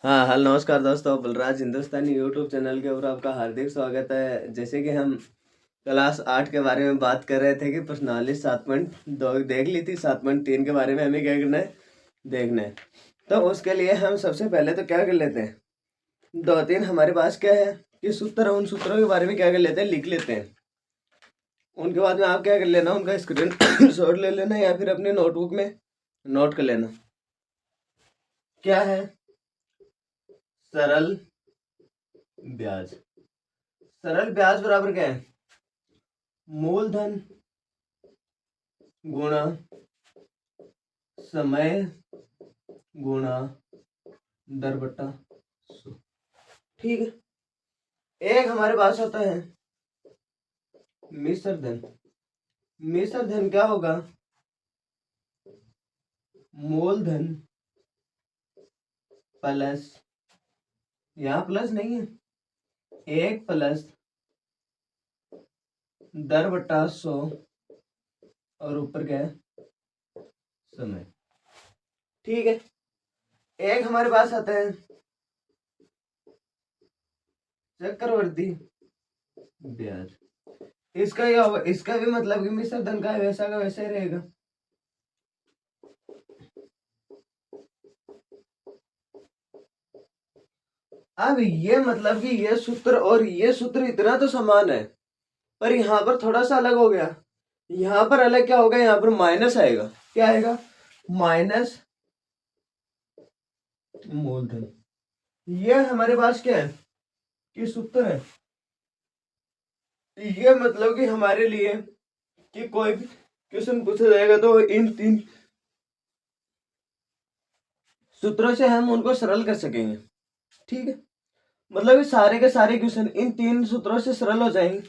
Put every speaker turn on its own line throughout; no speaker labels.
हाँ, हेलो नमस्कार दोस्तों, बलराज हिंदुस्तानी यूट्यूब चैनल के ऊपर आपका हार्दिक स्वागत है। जैसे कि हम क्लास 8 के बारे में बात कर रहे थे कि प्रश्नावली 7.2 देख ली थी, 7.3 के बारे में हमें क्या करना है, देखना है। तो उसके लिए हम सबसे पहले तो क्या कर लेते हैं, 2-3 हमारे पास क्या है कि सूत्र, उन सूत्रों के बारे में क्या कर लेते हैं, लिख लेते हैं। उनके बाद में आप क्या कर लेना, उनका स्क्रीन शॉट ले लेना या फिर अपने नोटबुक में नोट कर लेना। क्या है? सरल ब्याज। सरल ब्याज बराबर क्या है? मूलधन गुणा समय गुणा दर बट्टा 100। ठीक है। एक हमारे पास होता है मिश्र धन। मिश्र धन क्या होगा? मूलधन प्लस, यहाँ प्लस नहीं है, 1 प्लस दर बट्टा 100 और ऊपर क्या है, समय। ठीक है। एक हमारे पास आता है चक्रवर्ती ब्याज। इसका क्या होगा? इसका भी मतलब कि मिश्र धन का वैसा का वैसा ही रहेगा। अब ये मतलब कि ये सूत्र और ये सूत्र इतना तो समान है, पर यहाँ पर थोड़ा सा अलग हो गया। यहाँ पर अलग क्या होगा, यहाँ पर माइनस आएगा। क्या आएगा? माइनस मूलधन। ये हमारे पास क्या है कि सूत्र है। ये मतलब कि हमारे लिए कि कोई भी क्वेश्चन पूछा जाएगा तो इन 3 सूत्रों से हम उनको सरल कर सकेंगे। ठीक है। मतलब ये सारे के सारे क्वेश्चन इन 3 सूत्रों से सरल हो जाएंगे।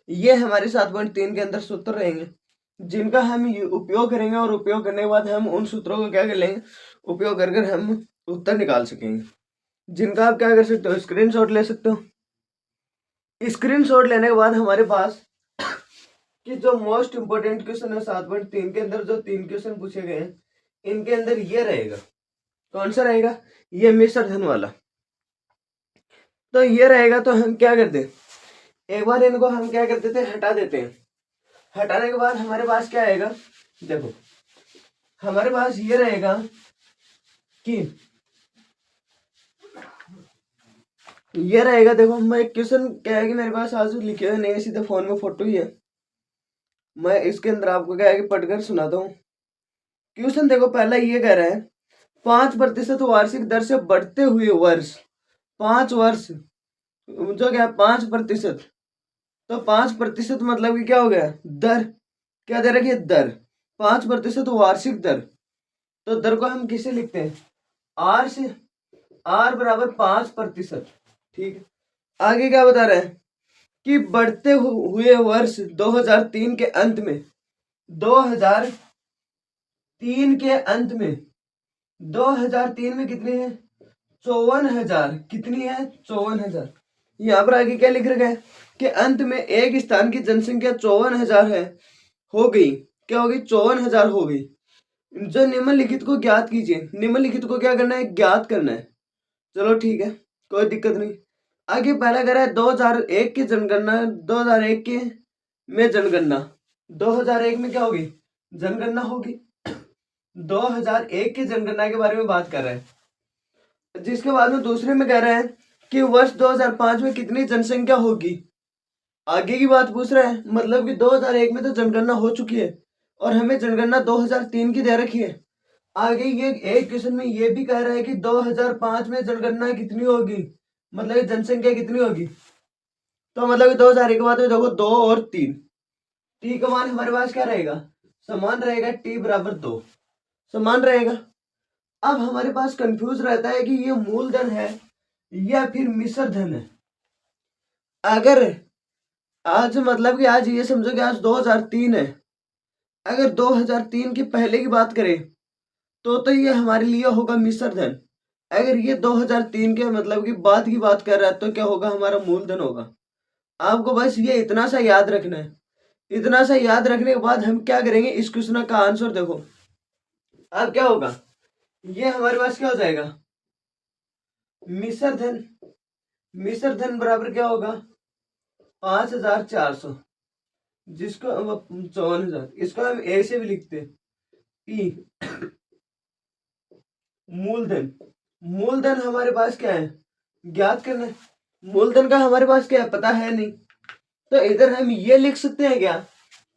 ये हमारे 7.3 के अंदर सूत्र रहेंगे जिनका हम उपयोग करेंगे, और उपयोग करने के बाद हम उन सूत्रों को क्या कर लेंगे, उपयोग कर हम उत्तर निकाल सकेंगे। जिनका आप क्या कर सकते हो, स्क्रीनशॉट ले सकते हो। स्क्रीनशॉट लेने के बाद हमारे पास कि जो मोस्ट इंपोर्टेंट क्वेश्चन है 7.3 के अंदर, जो 3 क्वेश्चन पूछे गए हैं, इनके अंदर ये रहेगा। कौन सा रहेगा? ये मिश्र धन वाला। तो ये रहेगा तो हम क्या करते हैं, एक बार इनको हम क्या कर देते हैं, हटा देते हैं। हटाने के बाद हमारे पास क्या आएगा, देखो हमारे पास ये रहेगा कि ये रहेगा। देखो मैं एक क्वेश्चन क्या है कि मेरे पास आज लिखे हुए नहीं है, सीधे फोन में फोटो ही है। मैं इसके अंदर आपको क्या है कि पढ़कर सुनाता हूँ। क्वेश्चन देखो, पहला ये कह रहा है 5% वार्षिक दर से बढ़ते हुए वर्ष, 5 वर्ष जो क्या 5%। तो 5% मतलब कि क्या हो गया, दर। क्या दे रखी है? दर। 5% वार्षिक दर। तो दर को हम किसे लिखते हैं? आर से। आर बराबर 5%। ठीक है। आगे क्या बता रहा है कि बढ़ते हुए वर्ष 2003 के अंत में, 2003 के अंत में, 2003 में कितनी है? 54,000। कितनी है? 54,000। यहाँ पर आगे क्या लिख रखा है कि अंत में एक स्थान की जनसंख्या 54,000 है, हो गई। क्या हो गई? 54,000 हो गई। जो निम्नलिखित को ज्ञात कीजिए। निम्नलिखित को क्या करना है? ज्ञात करना है। चलो ठीक है, कोई दिक्कत नहीं। आगे पहला कह रहा है 2001 की जनगणना। 2001 के में जनगणना, 2001 में क्या होगी? जनगणना होगी। 2001 की जनगणना के बारे में बात कर रहा है। जिसके बाद में दूसरे में कह रहा है कि वर्ष 2005 में कितनी जनसंख्या होगी। आगे की बात पूछ रहा है, मतलब कि 2001 में तो जनगणना हो चुकी है और हमें जनगणना 2003 की दे रखी है। आगे ये एक क्वेश्चन में ये भी कह रहा है कि 2005 में जनगणना कितनी होगी, मतलब जनसंख्या कितनी होगी। तो मतलब 2001 के बाद में देखो 2 और 3, टी का मान हमारे पास क्या रहेगा? समान रहेगा। टी बराबर 2 समान रहेगा। अब हमारे पास कंफ्यूज रहता है कि ये मूलधन है या फिर मिश्र धन है। अगर आज मतलब कि आज ये समझो कि आज 2003 है, अगर 2003 के पहले की बात करें तो ये हमारे लिए होगा मिश्र धन। अगर ये 2003 के मतलब की बात कर रहा है तो क्या होगा? हमारा मूलधन होगा। आपको बस ये इतना सा याद रखना है। इतना सा याद रखने के बाद हम क्या करेंगे, इस क्वेश्चन का आंसर देखो। अब क्या होगा, ये हमारे पास क्या हो जाएगा, मिश्र धन, मिश्र धन बराबर क्या होगा 5400, जिसको 54,000, इसको हम ए से भी लिखते हैं पी। मूलधन, मूलधन हमारे पास क्या है ज्ञात करना है, मूलधन का हमारे पास क्या है पता है नहीं, तो इधर हम ये लिख सकते हैं क्या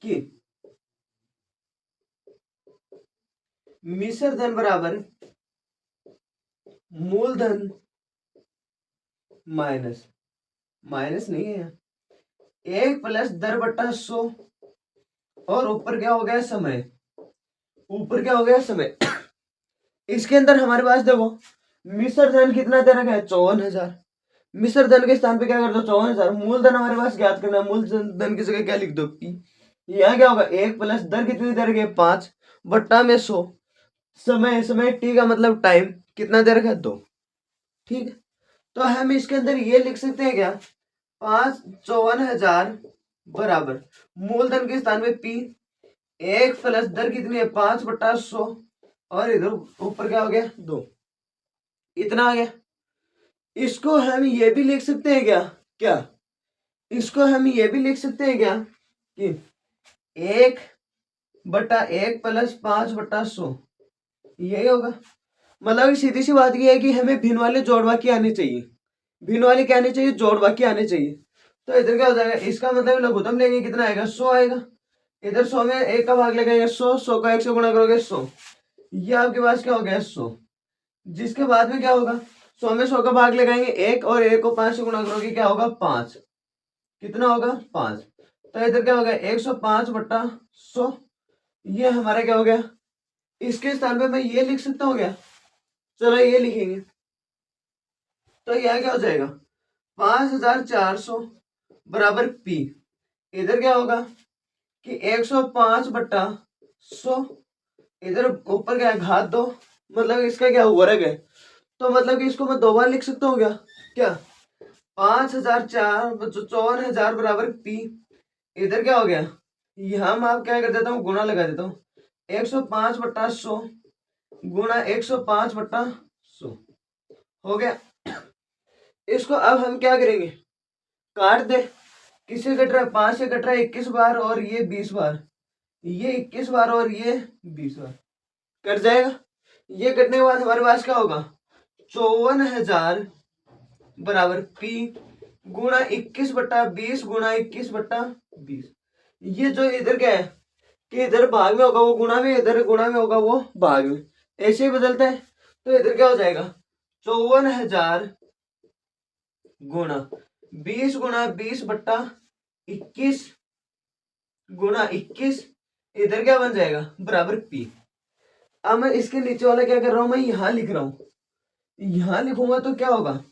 कि मिश्र धन बराबर मूलधन माइनस, माइनस नहीं है एक प्लस दर बट्टा 100, और ऊपर क्या हो गया समय, ऊपर क्या हो गया समय। इसके अंदर हमारे पास देखो मिश्र धन कितना दे रखा है 54,000, मिश्र धन के स्थान पे क्या कर दो 54,000, मूलधन हमारे पास ज्ञात करना है, मूलधन की जगह क्या लिख दो पी। यहाँ क्या होगा एक प्लस दर कितनी दे रखी है 5 बट्टा में 100, समय, समय टी का मतलब टाइम कितना दे रखा है 2। ठीक है, तो हम इसके अंदर ये लिख सकते हैं क्या 54,000 बराबर मूलधन के स्थान पे पी, एक प्लस दर कितनी है 5 बट्टा 100, और इधर ऊपर क्या हो गया 2, इतना आ गया। इसको हम ये भी लिख सकते हैं क्या, क्या इसको हम ये भी लिख सकते हैं क्या कि 1/1 प्लस 5/100, यही होगा। मतलब सीधी सी बात यह है कि हमें भिन्न वाले जोड़ वाक्य आने चाहिए, भिन्न वाले क्या आने चाहिए जोड़ वाक्य आने चाहिए। तो इधर क्या हो जाएगा, इसका मतलब लघुत्तम लेंगे कितना आएगा 100 आएगा, इधर 100 में 1 का भाग लगाएंगे 100, 100 का 1 से गुणा करोगे 100, ये आपके पास क्या हो गया 100। जिसके बाद में क्या होगा 100 में 100 का भाग लगाएंगे 1, और 1 को 5 से गुणा करोगे क्या होगा 5, कितना होगा 5। तो इधर क्या हो गया 105/100, ये हमारा क्या हो गया। इसके स्थान पे मैं ये लिख सकता हूँ क्या, चलो ये लिखेंगे, तो यह क्या हो जाएगा 5,400 बराबर पी। इधर क्या होगा कि 105/100, इधर ऊपर क्या है घात 2, मतलब इसका क्या वर्ग है, तो मतलब कि इसको मैं 2 बार लिख सकता हूँ क्या, क्या 54,000 बराबर पी। इधर क्या हो गया, यहाँ मैं आप क्या कर देता हूँ गुणा लगा देता हूँ 105/100 गुणा 105/100 हो गया। इसको अब हम क्या करेंगे काट दे, किससे कट रहा है 5 से कट रहा है 21 बार, और ये 20 बार, ये 21 बार और ये 20 बार कट जाएगा। ये कटने के बाद हमारे पास क्या होगा 54,000 बराबर पी गुणा 21/20 गुणा 21/20। ये जो इधर क्या है कि इधर भाग में होगा वो गुणा में, इधर गुणा में होगा वो भाग में, ऐसे ही बदलता है। तो इधर क्या हो जाएगा 54,000 गुणा 20 गुणा 20/21 गुणा 21, इधर क्या बन जाएगा बराबर पी। अब मैं इसके नीचे वाला क्या कर रहा हूं, मैं यहां लिख रहा हूं, यहां लिखूंगा तो क्या होगा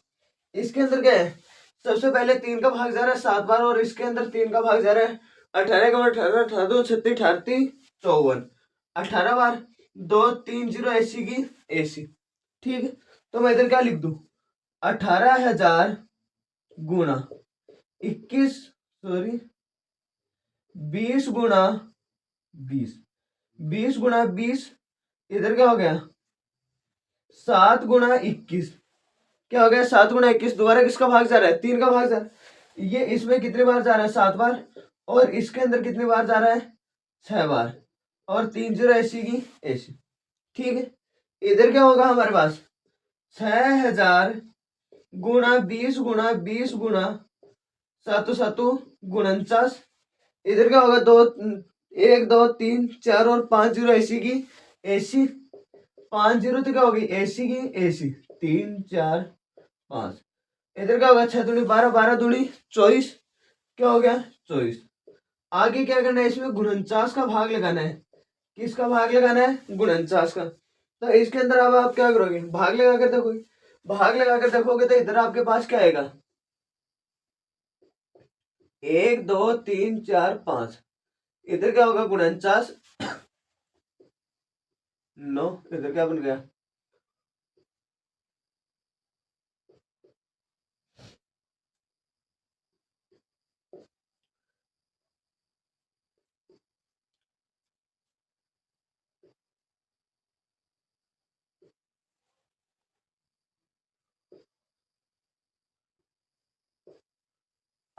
इसके अंदर क्या है सबसे पहले 3 का भाग जा रहा है 7 बार, और इसके अंदर 3 का भाग जा रहा है 18 का 18, 18 2 36 38 54, 18 बार 2 3 0 ऐसी की ऐसी। ठीक है, तो मैं इधर क्या लिख दूं 18,000 गुणा 21 सॉरी 20 गुणा 20, 20 गुणा 20, इधर क्या हो गया 7 गुणा 21, क्या हो गया 7 गुणा 21, दोबारा किसका भाग जा रहा है 3 का भाग जा रहा है, ये इसमें कितनी बार जा रहा है 7 बार, और इसके अंदर कितनी बार जा रहा है 6 बार, और 3 0 ऐसी की ऐसी। ठीक है, इधर क्या होगा हमारे पास 6,000 गुणा 20 गुणा 7 7 49, इधर क्या होगा 2 1 2 3 4 और 5 0 ऐसी की ऐसी, 5 0 तो क्या होगी ऐसी की ऐसी 3 4 5, इधर क्या होगा 6 दूनी 12 12 दूनी 24, क्या हो गया 24। आगे क्या करना है इसमें 49 का भाग लगाना है, किसका भाग लगाना है 49 का। तो इसके अंदर अब आप क्या करोगे भाग लगा कर देखोगे, भाग लगा कर देखोगे तो इधर आपके पास क्या आएगा 1 2 3 4 5, इधर क्या होगा 49 9, इधर क्या बन गया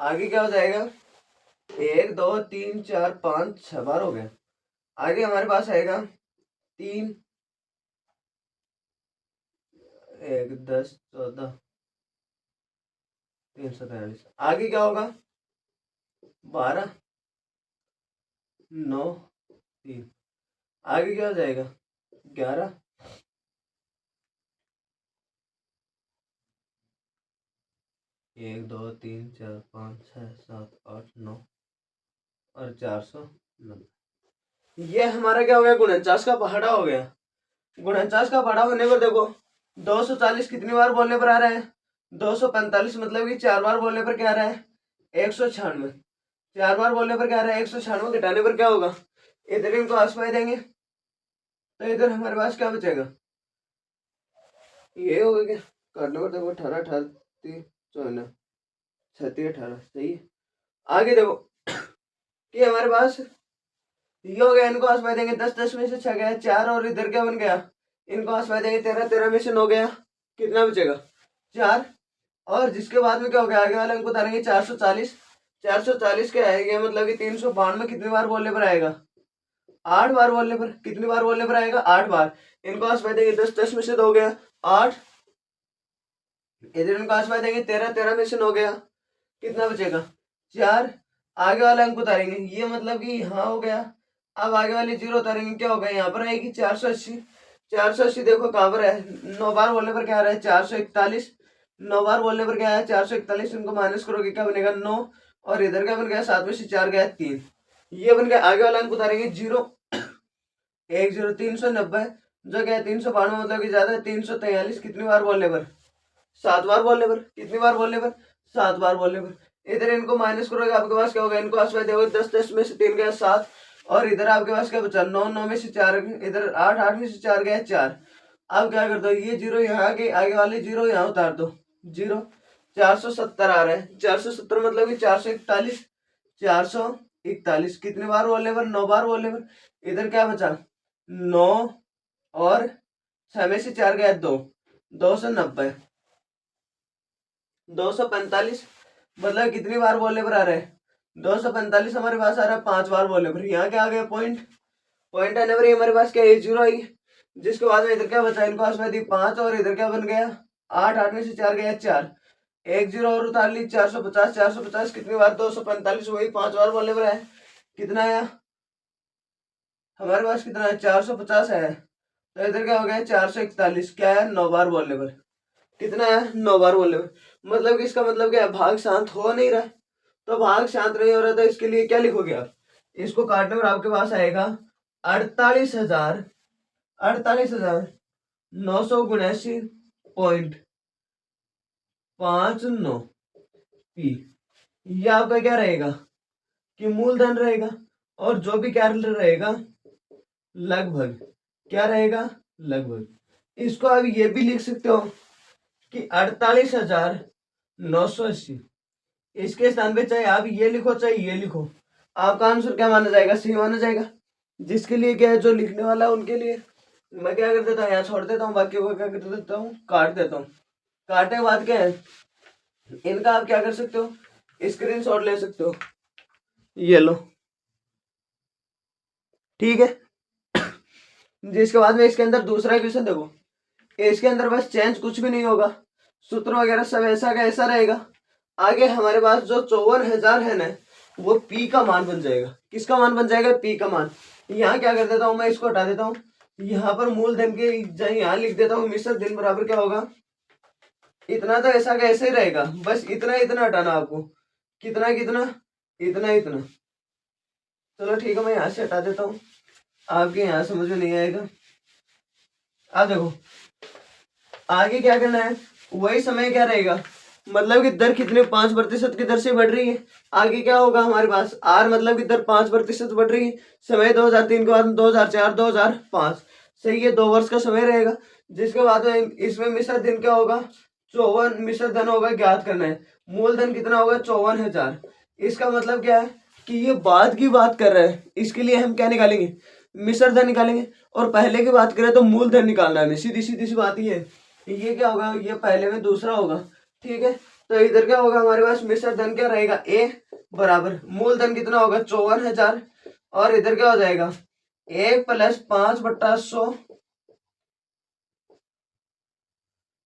आगे क्या हो जाएगा, 1 2 3 4 5 6 बार हो गया। आगे हमारे पास आएगा 3 1 10 14 343। आगे क्या होगा, 12 9 3। आगे क्या हो जाएगा, 11 1 2 3 4 5 6 7 8 9 और 490। ये हमारा क्या हो गया, गुणनचास का पहाड़ा हो गया। गुणनचास का पहाड़ा होने पर देखो 240 कितनी बार बोलने पर आ रहा है, 245, मतलब कि 4 बार बोलने पर क्या आ रहा है, 196। 4 बार बोलने पर क्या आ रहा है, 196, घटाने पर क्या होगा, इधर इनको आसपास देंगे तो इधर हमारे पास क्या बचेगा, ये हो गया। काटने पर देखो 18 18 30 54 36 18, सही है। आगे देखो कि हमारे पास ये हो गया, इनको आसपास देंगे 10 10 में से 6 गया 4, और इधर क्या बन गया, इनको आसपास देंगे 13 13 में से 9 गया, कितना बचेगा 4। और जिसके बाद में क्या हो गया, आगे वाला अंक उतारेंगे 440। 440 क्या आएगा, मतलब कि 392 कितनी बार बोलने पर आएगा, 8 बार बोलने पर। कितनी बार बोलने पर आएगा, 8 बार। इनको आसपास देंगे 10 10 में से 2 गया 8, इधर इनको आसपास देंगे 13 13 में से 9 गया, कितना बचेगा 4। आगे वाला अंक उतारेंगे, ये मतलब कि यहाँ हो गया। अब आगे वाली जीरो उतारेंगे, क्या होगा, यहाँ पर आएगी 480। 480 देखो कहाँ पर है, 9 बार बोलने पर क्या आ रहा है, 441। 9 बार बोलने पर क्या है, 441। इनको माइनस करोगे क्या बनेगा, 9, और इधर क्या बन गया, 7 में से 4 गया 3, ये बन गया। आगे वाला अंक उतारेंगे 0 1 0 390, जो क्या है 392, मतलब कि ज्यादा है 343। कितनी बार बोलने पर, 7 बार बोलने पर। कितनी बार बोलने पर, 7 बार बोलने पर। इधर इनको माइनस करोगे, आपके पास क्या होगा, इनको आसपास देखोगे 10 10 में से 3 गया 7, और इधर आपके पास क्या बचा, 9 9 में से 4, इधर 8 8 में से 4 गया 4। अब क्या कर दो, ये जीरो यहाँ के आगे वाले जीरो यहाँ उतार दो, जीरो। 470 आ रहा है, 470 मतलब कि 441। 441 कितनी बार बोलने पर, 9 बार बोलने पर। इधर क्या बचा, 9, और 6 में से 4 गया 2, 290। 245 मतलब कितनी बार बोलने पर आ रहा है, 245 हमारे पास आ रहा है 5 बार बोलने पर। यहाँ क्या आ गया, पॉइंट। पॉइंट आने पर हमारे पास क्या है, जीरो आई। जिसके बाद में इधर क्या बचा, इनको आसपास दी 5, और इधर क्या बन गया 8 8 में से 4 गया 4, एक जीरो और उतार ली। 450 450 कितनी बार, 245, वही 5 बार बोलने पर है। कितना आया हमारे पास, कितना है 450 है, तो इधर क्या हो गया 441, क्या है 9 बार बोलने पर। कितना है 9 बार बोलने पर। मतलब कि इसका मतलब क्या है, भाग शांत हो नहीं रहा है। तो भाग शांत नहीं हो रहा, तो इसके लिए क्या लिखोगे आप, इसको काटने पर आपके पास आएगा 48,000 48,979.59 पी। ये आपका क्या रहेगा, कि मूलधन रहेगा, और जो भी कैपिटल रहेगा लगभग, क्या रहेगा लगभग। इसको आप ये भी लिख सकते हो कि 48,980। इसके स्थान पे चाहे आप ये लिखो चाहे ये लिखो, आपका आंसर क्या माना जाएगा, सही माना जाएगा। जिसके लिए क्या है, जो लिखने वाला है उनके लिए मैं क्या कर देता हूँ, यहाँ छोड़ देता हूँ, बाकी को क्या कर देता हूँ, काट देता हूँ। काटने के बाद क्या है, इनका आप क्या कर सकते हो, स्क्रीनशॉट ले सकते हो, ये लो, ठीक है। जिसके बाद में इसके अंदर दूसरा क्वेश्चन देखो, इसके अंदर बस चेंज कुछ भी नहीं होगा, सूत्र वगैरह सब ऐसा का ऐसा रहेगा। आगे हमारे पास जो 54,000 है ना, वो पी का मान बन जाएगा। किसका मान बन जाएगा, पी का मान। यहाँ क्या कर देता हूँ, मैं इसको हटा देता हूँ, यहाँ पर मूलधन के यहाँ लिख देता हूँ मिश्र धन बराबर क्या होगा, इतना तो ऐसा का ऐसे ही रहेगा, बस इतना इतना हटाना आपको, कितना कितना, इतना इतना। चलो ठीक है, मैं यहाँ से हटा देता हूँ, आपके यहाँ समझ में नहीं आएगा। अब देखो आगे क्या करना है, वही समय क्या रहेगा, मतलब कि दर कितने 5% की दर से बढ़ रही है। आगे क्या होगा हमारे पास, आर मतलब कि दर 5% बढ़ रही है। समय 2003 के बाद 2004 2005, सही है, 2 वर्ष का समय रहेगा। जिसके बाद में इसमें मिश्र धन क्या होगा, 54 मिश्र धन होगा, ज्ञात करना है। मूलधन कितना होगा, 54,000। इसका मतलब क्या है कि ये बाद की बात कर रहा है, इसके लिए हम क्या निकालेंगे, मिश्र धन निकालेंगे। और पहले की बात करें तो मूलधन निकालना है, सीधी सीधी सी बात ही है। ये क्या होगा, ये पहले में दूसरा होगा, ठीक है। तो इधर क्या होगा हमारे पास मिश्र धन क्या रहेगा, ए बराबर मूलधन कितना होगा 54,000 और इधर क्या हो जाएगा 1 + 5/100,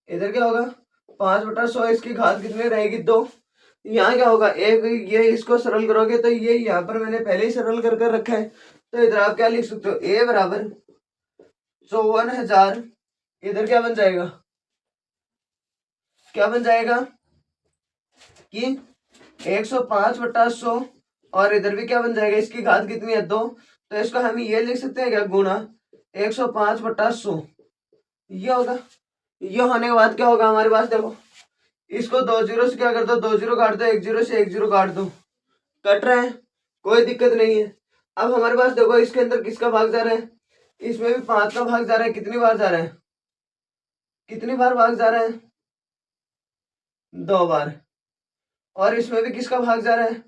इधर क्या होगा 5/100, इसकी घात कितनी रहेगी 2। यहाँ क्या होगा एक, ये इसको सरल करोगे तो ये यहाँ पर मैंने पहले ही सरल कर कर रखा है, तो इधर आप क्या लिख सकते हो ए बराबर 54,000, इधर क्या बन जाएगा, क्या बन जाएगा कि 105/100 और इधर भी क्या बन जाएगा, इसकी घात कितनी है 2, तो इसको हम ये लिख सकते हैं क्या गुणा 105/100, ये होगा। ये होने के बाद क्या होगा हमारे पास, देखो इसको 2 जीरो से क्या कर दो, 2 जीरो काट दो, 1 जीरो से 1 जीरो काट दो, कट रहे हैं कोई दिक्कत नहीं है। अब हमारे पास देखो इसके अंदर किसका भाग जा रहा है, इसमें भी 5 का भाग जा रहा है, कितनी बार जा रहा है, कितनी बार भाग जा रहा है 2 बार, और इसमें भी किसका भाग जा रहा है,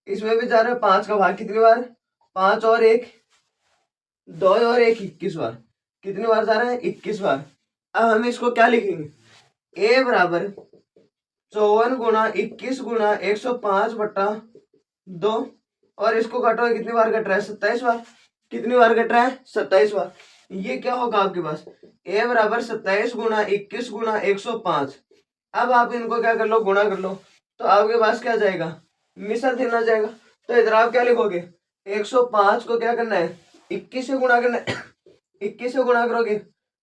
इसमें भी जा रहा है 5 का भाग, कितनी बार 5 और 1 2 और 1 21 बार, कितनी बार जा रहा है 21 बार। अब हम इसको क्या लिखेंगे, ए बराबर 54 गुणा 21 गुणा 105/2 और इसको काटोगे कितनी बार कट रहा है 27 बार, कितनी बार कट रहा है 27 बार। ये क्या होगा आपके पास ए बराबर 27 गुणा 21 गुणा 105। अब आप इनको क्या कर लो गुणा कर लो, तो आपके पास क्या जाएगा मिश्र धन आ जाएगा। तो इधर आप क्या लिखोगे 105 को क्या करना है 21 से गुणा करना है 21 से गुणा करोगे,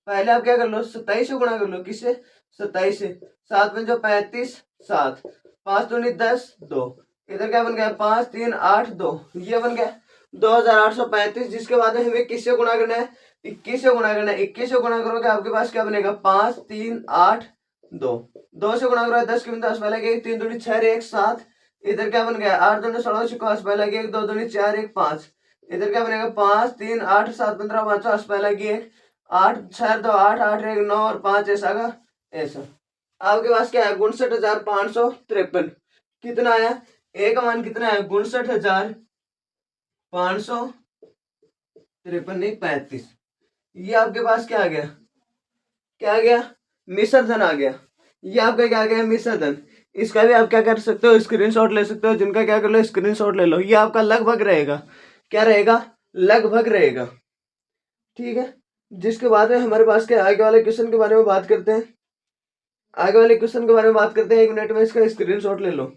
पहले आप क्या कर लो 27 से गुणा कर लो, किससे 27 से, 7 पंजे 35 7 5 दूनी 10 2, इधर क्या बन गया 5 3 8 2, ये बन गया 2835, जिसके बाद में हमें किससे गुणा करना है 21 से गुणा करना है। 21 से गुणा करोगे आपके पास क्या बनेगा 5 3 8 2, 2 से गुणा करो 10 के 10 पहले के 3 दूनी 6 1 7, इधर क्या बन गया 8 दूनी 16 5 पहले के 1 2 दूनी 4 1 5, इधर क्या बनेगा 5 3 8 7 15 50 पहले की 1 8 6 2 8 8 1 9 और 5 ऐसा का ऐसा। आपके पास क्या है 59,553, कितना आया ए का मान कितना है 59,553 नहीं 35, ये आपके पास क्या आ गया, क्या आ गया मिश्र धन आ गया। ये आपका क्या आ गया मिश्र धन। इसका भी आप क्या कर सकते हो स्क्रीनशॉट ले सकते हो, जिनका क्या कर लो स्क्रीनशॉट ले लो। ये आपका लगभग रहेगा, क्या रहेगा लगभग रहेगा, ठीक है। जिसके बाद में हमारे पास क्या आगे वाले क्वेश्चन के बारे में बात करते हैं, आगे वाले क्वेश्चन के बारे में बात करते हैं। 1 मिनट में इसका स्क्रीनशॉट ले लो।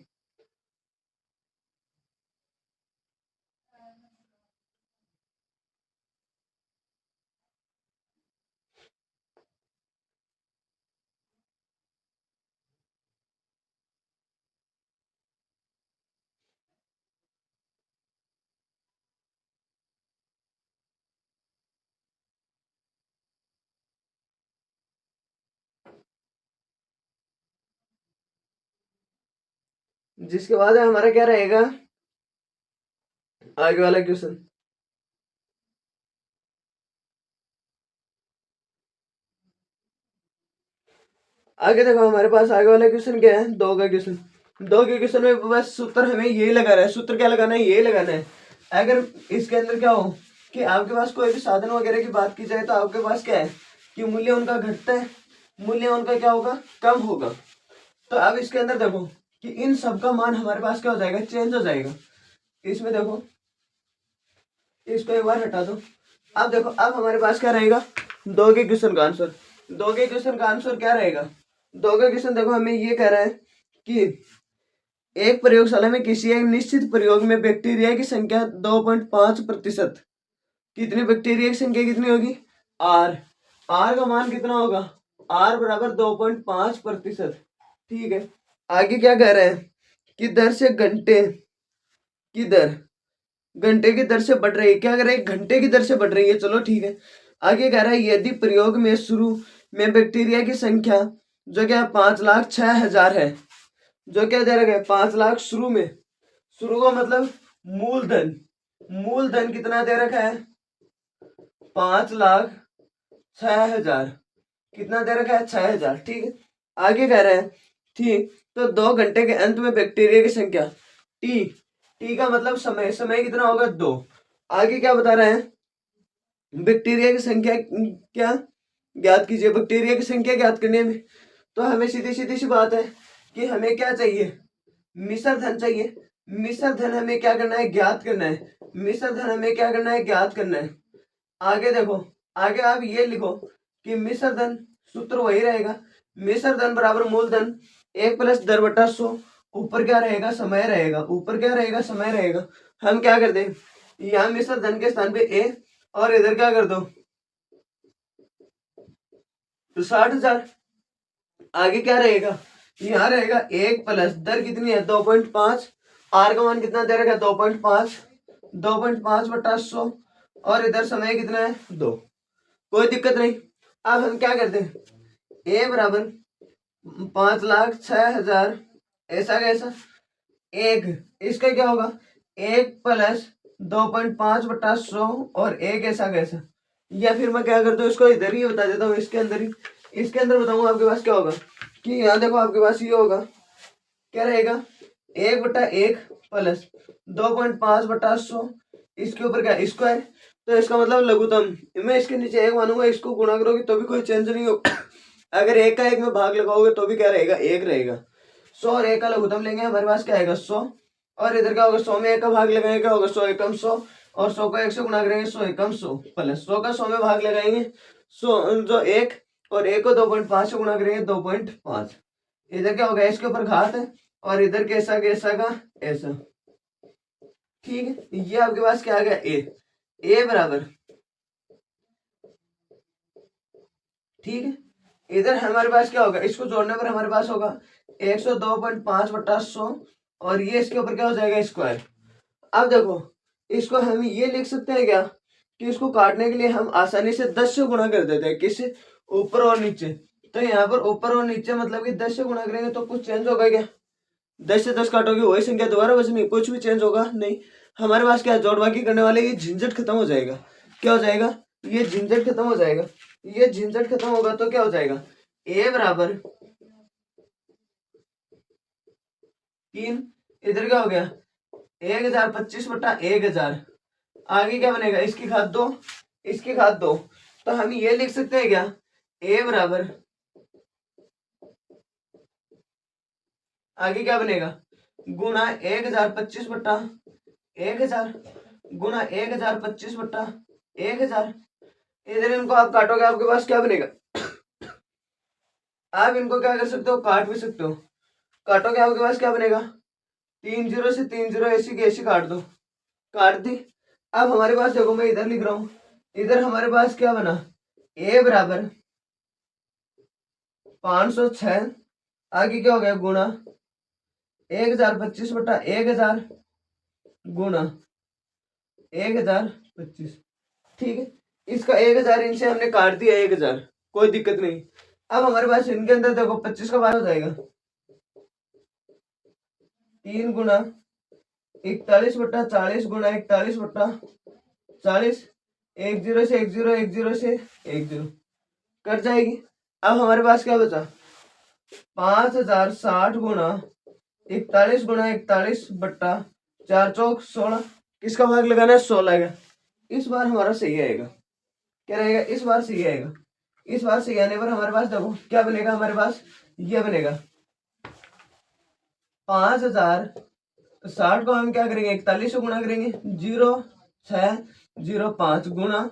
जिसके बाद हमारा क्या रहेगा आगे वाला क्वेश्चन, आगे देखो हमारे पास आगे वाला क्वेश्चन क्या है 2 का क्वेश्चन। 2 के क्वेश्चन में बस सूत्र हमें यही लगाना है, सूत्र क्या लगाना है यही लगाना है। अगर इसके अंदर क्या हो कि आपके पास कोई भी साधन वगैरह की बात की जाए तो आपके पास क्या है कि मूल्य उनका घटता है, मूल्य उनका क्या होगा कम होगा। तो अब इसके अंदर देखो कि इन सब का मान हमारे पास क्या हो जाएगा चेंज हो जाएगा। इसमें देखो इसको एक बार हटा दो। अब देखो अब हमारे पास क्या रहेगा 2 के क्वेश्चन का आंसर। 2 के क्वेश्चन का आंसर क्या रहेगा 2 का क्वेश्चन देखो हमें ये कह रहा है कि एक प्रयोगशाला में किसी एक निश्चित प्रयोग में बैक्टीरिया की संख्या 2.5%, कितनी बैक्टीरिया की संख्या कितनी होगी आर, आर का मान कितना होगा आर बराबर 2.5%, ठीक है। आगे क्या कह रहे हैं कि दर से घंटे की दर, घंटे की दर से बढ़ रही है, क्या कर रहे हैं घंटे की दर से बढ़ रही है, चलो ठीक है। आगे कह रहा है यदि प्रयोग में शुरू में बैक्टीरिया की संख्या जो क्या 5,06,000 है, जो क्या दे रखा है 5 लाख शुरू में, शुरू का मतलब मूलधन, मूलधन कितना दे रखा है 5,06,000, कितना दे रखा है 6,000, ठीक है। आगे कह रहे हैं ठीक तो 2 घंटे के अंत में बैक्टीरिया की संख्या टी, टी का मतलब समय, समय कितना होगा 2। आगे क्या बता रहे हैं बैक्टीरिया की संख्या क्या ज्ञात कीजिए, बैक्टीरिया की संख्या ज्ञात करने में तो हमें सीधी सीधी सी बात है कि हमें क्या चाहिए, मिश्र धन चाहिए। मिश्र धन हमें क्या करना है, ज्ञात करना है। मिश्र धन हमें क्या करना है, ज्ञात करना है। आगे देखो, आगे आप ये लिखो कि मिश्र धन सूत्र वही रहेगा, मिश्र धन बराबर मूलधन 1 + 10/100। ऊपर क्या रहेगा, समय रहेगा। ऊपर क्या रहेगा, समय रहेगा। हम क्या कर दें, यहाँ मिश्र धन के स्थान पे ए और इधर क्या कर दो, तो 60,000। आगे क्या रहेगा, यहाँ रहेगा 1 + दर कितनी है, 2.5। आर का मान कितना दे रखा है, 2.5। 2.5/100 और इधर समय कितना है, 2। कोई दिक्कत नहीं। अब हम क्या करते हैं, ए बराबर 5,06,000 ऐसा कैसा, एक इसका क्या होगा, 1 + 2.5/100 और एक ऐसा कैसा। या फिर मैं क्या करता हूँ, इसको इधर ही बता देता हूँ, इसके अंदर ही, इसके अंदर बताऊंगा आपके पास क्या होगा कि यहाँ देखो आपके पास ये होगा, क्या रहेगा, 1/1 + 2.5/100 इसके ऊपर क्या स्क्वायर। तो इसका मतलब लघुत्तम, मैं इसके नीचे एक मानूंगा, इसको गुणा करोगे तो भी कोई चेंज नहीं होगा। अगर एक का एक में भाग लगाओगे तो भी क्या रहेगा, एक रहेगा। 100 और एक का लघुत्तम लेंगे, हमारे पास क्या आएगा, 100। और इधर क्या होगा, 100 में एक का भाग लगाएंगे, क्या होगा, 100 एकम 100। और 100 को 1 से गुणा करेंगे, 100 एकम 100 प्लस 100 का 100 में भाग लगाएंगे, 100 जो 1 और 1 को 2.5 से गुणा करेंगे, 2.5। इधर क्या होगा, इसके ऊपर घात है और इधर कैसा कैसा का ऐसा। ठीक है, ये आपके पास क्या आ गया, ए बराबर, ठीक है। इधर हमारे पास क्या होगा, इसको जोड़ने पर हमारे पास होगा 102.5/100 और ये इसके ऊपर क्या हो जाएगा, स्क्वायर। अब देखो, इसको हम ये लिख सकते हैं क्या कि इसको काटने के लिए हम आसानी से 10 से गुणा कर देते हैं, किससे, ऊपर और नीचे। तो यहाँ पर ऊपर और नीचे मतलब कि 10 से गुणा करेंगे तो कुछ चेंज होगा क्या, 10 से 10 काटोगे वही संख्या दोबारा बचनी, कुछ भी चेंज होगा नहीं। हमारे पास क्या जोड़ बाकी करने वाले, ये झंझट खत्म हो जाएगा। क्या हो जाएगा, ये झंझट खत्म हो जाएगा। ये झंझट खत्म होगा तो क्या हो जाएगा, ए बराबर 3। इधर क्या हो गया, 1025/1000। आगे क्या बनेगा, इसकी घात 2, इसकी घात 2। तो हम ये लिख सकते हैं क्या, ए बराबर, आगे क्या बनेगा, गुणा 1025/1000 गुणा 1025/1000। इधर इनको आप काटोगे, आपके पास क्या बनेगा, आप इनको क्या कर सकते हो, काट भी सकते हो। काटोगे आपके पास क्या बनेगा, 3 0 से 3 0 ऐसी की ऐसी काट दो, काट दी। अब हमारे पास देखो, मैं इधर लिख रहा हूं, इधर हमारे पास क्या बना, ए बराबर 506। आगे क्या हो गया, गुणा 1025/1000 गुणा 1025। ठीक है, इसका 1000 इनसे हमने काट दिया 1000, कोई दिक्कत नहीं। अब हमारे पास इनके अंदर देखो 25 का भाग हो जाएगा, 3 गुणा 41/40 गुणा 41/40। 1 0 से 1 0, 1 0 से 1 0 कट जाएगी। अब हमारे पास क्या बचा, 5060 गुणा 41 गुणा 41/4 × 16। किसका भाग लगाना है, 16 का। इस बार हमारा सही आएगा, क्या रहेगा, इस बार सही आएगा। इस बार सही आने पर हमारे पास देखो क्या बनेगा, हमारे पास ये बनेगा 5060 को हम क्या करेंगे, 41 से गुणा करेंगे, 0605 गुणा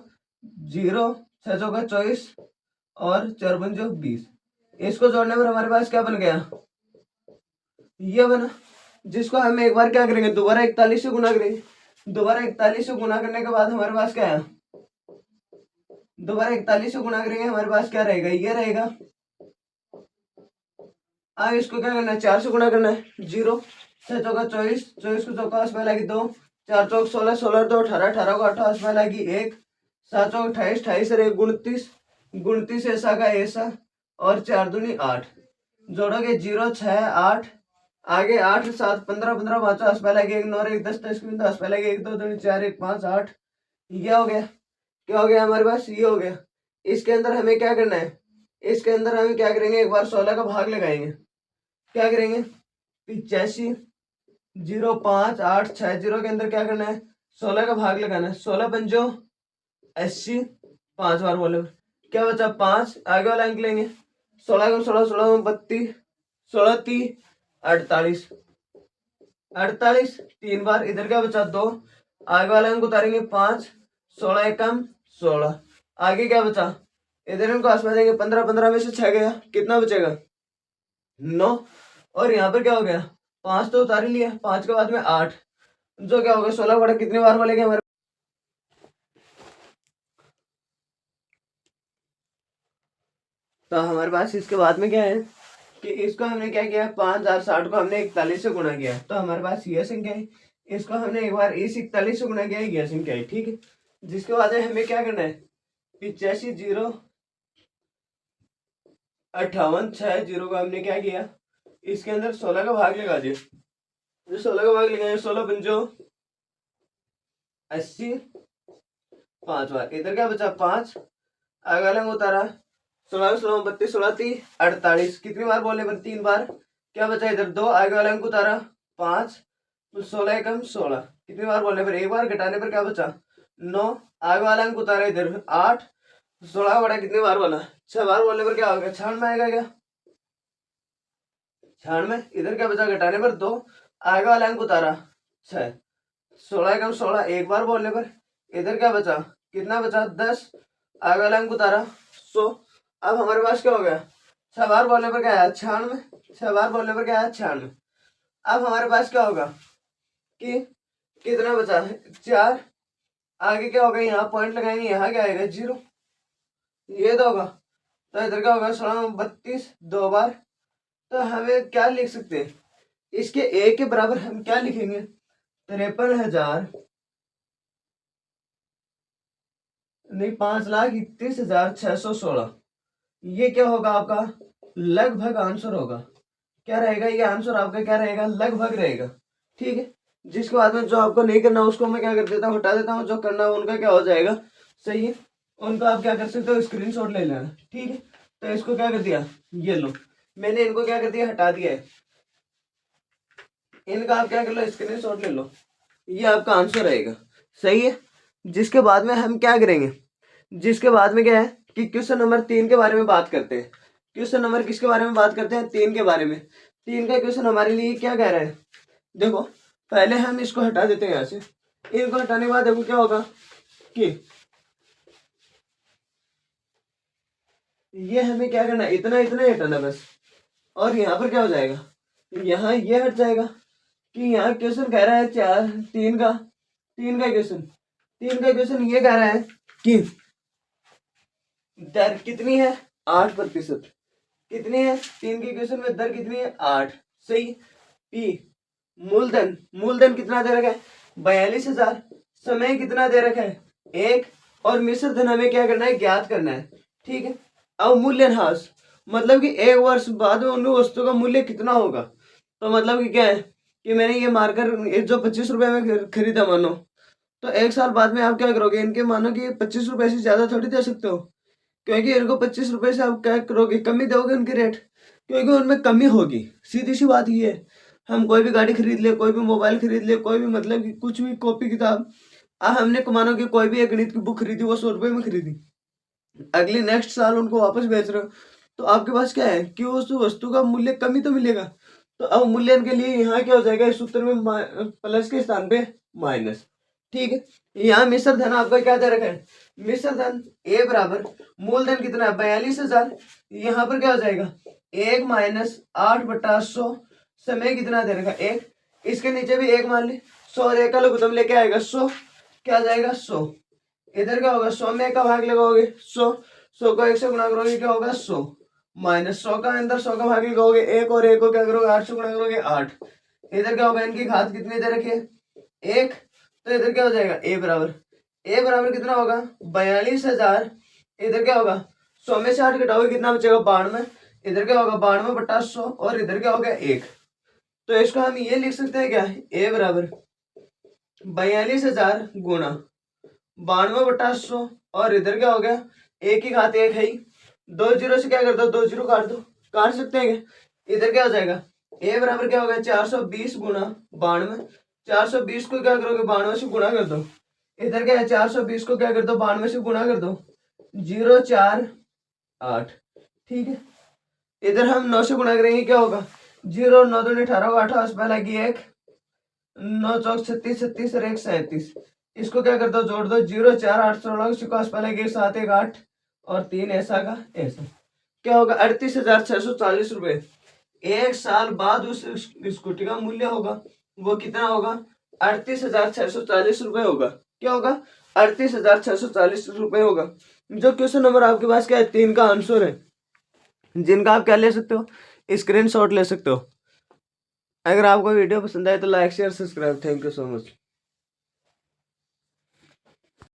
0 6 × 24 और 4 × 20। इसको जोड़ने पर हमारे पास क्या बन गया, ये बना, जिसको हम एक बार क्या करेंगे, दोबारा 41 से गुणा करेंगे। दोबारा 41 से गुणा करने के बाद हमारे पास क्या है, दोबारा 41 से गुणा करेंगे, हमारे पास क्या रहेगा, ये रहेगा। अब इसको क्या करना है, 4 से गुणा करना है, 0 6 चौका 24, 24 को चौका आसपास लगी 2, 4 चौक 16, 16 2 18, 18 को 8 आसपास लगी 1, 7 चौक 28, 28 और 1 29, 29 ऐसा का ऐसा और 4 दूनी 8। जोड़ोगे 0 6 8, आगे 8 7 15 15 5 आसपास लगी 1 9 1 10 10 बिंदु आसपास लगी 1 2 3 4 1 5 8। ये हो गया, क्या हो गया हमारे पास, ये हो गया। इसके अंदर हमें क्या करना है, इसके अंदर हम क्या करेंगे, एक बार 16 का भाग लगाएंगे। क्या करेंगे, 85 05 8 6 0 के अंदर क्या करना है, 16 का भाग लगाना है। 16 पंजो 80, 5 बार बोले, क्या बचा 5। आगे वाला अंक लेंगे, 16 16 16 32, 16 30 48, 48 3 बार, इधर क्या बचा 2, आगे वाले अंक उतारेंगे 5, 16 एकम 16, आगे क्या बचा, इधर इनको आसपास देंगे 15, 15 में से 6 गया, कितना बचेगा 9, और यहाँ पर क्या हो गया 5 तो उतार ही लिया, 5 के बाद में 8, जो क्या होगा 16 बड़ा कितने बार बोलेंगे हमारे, तो हमारे पास इसके बाद में क्या है कि इसको हमने क्या किया 5060 को हमने 41 से गुणा किया, तो हमारे पास यह संख्या है, इसको हमने एक बार इस 41 से गुणा किया, यह संख्या है, ठीक है। जिसके बाद में हमें क्या करना है 85 0 58 6 0 को हमने क्या किया इसके अंदर 16 का भाग लगा दिया, जो 16 का भाग लगाए 16 पंजो 80, 5 बार, इधर क्या बचा 5, आगे वाला उतारा 16 16 32 16 30 48, कितनी बार बोले पर 3 बार, क्या बचा इधर 2, आगे वाला अंक उतारा 5, 16 एकम 16, कितनी बार बोलने पर एक बार, घटाने पर क्या बचा 9, आगे वाला अंक उतारा इधर 8, 16 बड़ा कितनी बार बोला 6 बार बोलने पर क्या होगा 96 आएगा क्या 96, इधर क्या बचा घटाने पर 2, आगे वाला अंक उतारा 6, 16 एकम 16 एक बार बोलने पर, इधर क्या बचा कितना बचा 10, आगे वाला अंक उतारा 100, अब हमारे पास क्या हो गया 6 बार बोलने पर क्या आया 96, 6 बार बोलने पर क्या आया 96, अब हमारे पास क्या होगा कि कितना बचा है 4, आगे क्या होगा यहाँ पॉइंट लगाएंगे, यहाँ क्या आएगा 0, ये तो होगा, तो इधर क्या होगा 16 32 2 बार, तो हमें क्या लिख सकते हैं इसके एक के बराबर हम क्या लिखेंगे 53,000 नहीं 5,31,616, ये क्या होगा आपका लगभग आंसर होगा, क्या रहेगा ये आंसर आपका क्या रहेगा लगभग रहेगा, ठीक है। जिसके बाद में जो आपको नहीं करना उसको मैं क्या कर देता हूँ हटा देता हूँ, जो करना है उनका क्या हो जाएगा सही है, उनको आप क्या कर सकते हो स्क्रीनशॉट ले लेना, ठीक है। तो इसको क्या कर दिया ये लो, मैंने इनको क्या कर दिया हटा दिया है, इनका आप क्या कर लो स्क्रीनशॉट ले लो, ये आपका आंसर रहेगा, सही है। जिसके बाद में हम क्या करेंगे, जिसके बाद में क्या है कि क्वेश्चन नंबर 3 के बारे में बात करते हैं, क्वेश्चन नंबर किसके बारे में बात करते हैं 3 के बारे में, 3 का क्वेश्चन हमारे लिए क्या कह रहा है, देखो पहले हम इसको हटा देते हैं यहाँ से, इनको हटाने के बाद देखो क्या होगा कि ये हमें क्या करना है इतना इतना ही हटाना बस, और यहाँ पर क्या हो जाएगा यहाँ ये हट जाएगा, कि यहाँ क्वेश्चन कह रहा है 3 का क्वेश्चन ये कह रहा है कि दर कितनी है 8%, कितनी है 3 के क्वेश्चन में दर कितनी है 8, सही। पी मूलधन, मूलधन कितना दे रखा है 42,000, समय कितना दे रखा है 1, और मिश्र धन हमें क्या करना है ज्ञात करना है, ठीक है। अब मूल्यह्रास मतलब कि 1 वर्ष बाद में उन वस्तु का मूल्य कितना होगा, तो मतलब कि क्या है कि मैंने ये मारकर ये जो 25 रुपए में खरीदा मानो, तो 1 साल बाद में आप क्या करोगे इनके मानो कि 25 रुपए से ज्यादा थोड़ी दे सकते हो, क्योंकि इनको 25 रुपए से आप क्या करोगे कमी दोगे उनके रेट, क्योंकि उनमें कमी होगी, सीधी सी बात ये है। हम कोई भी गाड़ी खरीद ले, कोई भी मोबाइल खरीद ले, कोई भी मतलब कि कुछ भी कॉपी किताब, हमने मानो कि कोई भी एक गणित की बुक खरीदी वो 100 रुपए में खरीदी, अगले नेक्स्ट साल उनको वापस बेच रहे हो, तो आपके पास क्या है कि उस वस्तु का मूल्य कमी तो मिलेगा, तो अब मूल्यांकन के लिए यहाँ क्या हो जाएगा इस सूत्र में प्लस के स्थान पे माइनस, ठीक है। यहाँ मिश्र धन आपका क्या दे रखा है मिश्र धन ए बराबर मूलधन कितना है 42,000, यहाँ पर क्या हो जाएगा 1 माइनस 8/100, समय कितना दे रखा है 1, इसके नीचे भी 1 मान ली 100 और 1 का लघुत्तम लेके आएगा 100, क्या आ जाएगा 100, इधर क्या होगा 100 में 1 का भाग लगाओगे 100, 100 को 1 से गुणा करोगे क्या होगा 100, माइनस 100 का अंदर 100 का भाग लगाओगे 1 और 1 को क्या करोगे 8 से गुणा करोगे 8, इधर क्या होगा इनकी घात कितनी दे रखी है 1, तो इधर क्या हो जाएगा ए बराबर कितना होगा 42,000, इधर क्या होगा 100 में से 8 घटाओगे कितना बचेगा 92, इधर क्या होगा 92/100, और इधर क्या होगा 1, तो इसको हम ये लिख सकते हैं क्या ए बराबर 42,000 गुणा 92/100, और इधर क्या हो गया 1 की घात 1 है ही, 2 जीरो से क्या कर दो 2 जीरो काट दो, काट सकते हैं क्या, इधर क्या हो जाएगा ए बराबर क्या होगा 420 गुणा 92, 420 को क्या करोगे 92 से गुणा कर दो, इधर क्या है 420 को क्या कर दो 92 से गुणा कर दो 048, ठीक है। इधर हम 9 से गुणा करेंगे क्या होगा जीरो 9 दूनी 18 होगा, 18 उस पर लगी 1, 9 चौक 36, 36 और 1 37। इसको क्या कर दो, जोड़ दो, 0 4 8 16 उसको आस पर लगी 7 1 8 और 3 ऐसा का ऐसा। क्या होगा, 38,640 रुपए। एक साल बाद उस स्कूटी का मूल्य होगा, वो कितना होगा, 38,640 रुपए होगा। क्या होगा, 38,640 रुपए होगा। जो क्वेश्चन नंबर आपके पास क्या है, 3 का आंसर है, जिनका आप क्या ले सकते हो, स्क्रीनशॉट ले सकते हो। अगर आपको वीडियो पसंद आए तो like share subscribe. Thank you so much.